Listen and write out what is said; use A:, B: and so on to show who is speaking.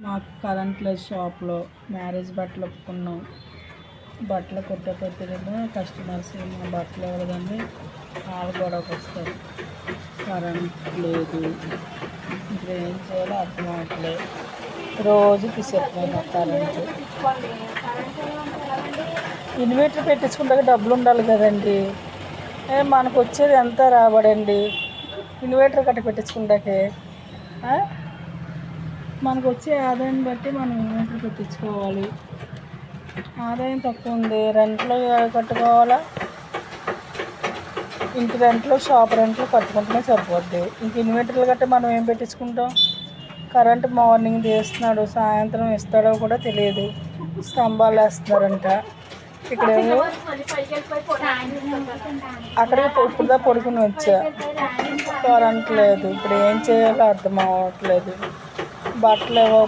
A: మాకు కరెంట్ లేదు షాప్లో. మ్యారేజ్ బట్టలు ఒప్పుకున్నాం. బట్టలు కుట్టకపోతేనేమో కస్టమర్స్ మా బట్టలు ఇవ్వలేదని వాళ్ళు గొడవకు వస్తారు. కరెంట్ లేదు, ఇప్పుడు ఏం చేయాలో అర్థం అవ్వట్లేదు. రోజు పిసేస్తున్నాను కరెంటు. ఇన్వర్టర్ పెట్టించుకుంటే డబ్బులు ఉండాలి కదండి. మనకు వచ్చేది ఎంత రాబడండి ఇన్వర్టర్ గట్ట పెట్టించుకుంటాకే. మనకు వచ్చే ఆదాయాన్ని బట్టి మనం ఇన్వర్టర్ పెట్టించుకోవాలి. ఆదాయం తక్కువ ఉంది, రెంట్లో కట్టుకోవాలా, ఇంటి రెంట్లో షాప్ రెంట్లో కట్టుకుంటూనే సరిపోద్ది. ఇంక ఇన్వర్టర్లు గట్ట మనం ఏం పెట్టించుకుంటాం. కరెంటు మార్నింగ్ తీస్తున్నాడు, సాయంత్రం ఇస్తాడో కూడా తెలియదు. స్తంభాలు వేస్తున్నారంట. ఇక్కడేమో అక్కడికి ఇప్పుడుదా పడుకుని వచ్చా, కరెంట్ లేదు. ఇప్పుడు ఏం చేయాలో అర్థం అవ్వట్లేదు. బట్టలు ఏవో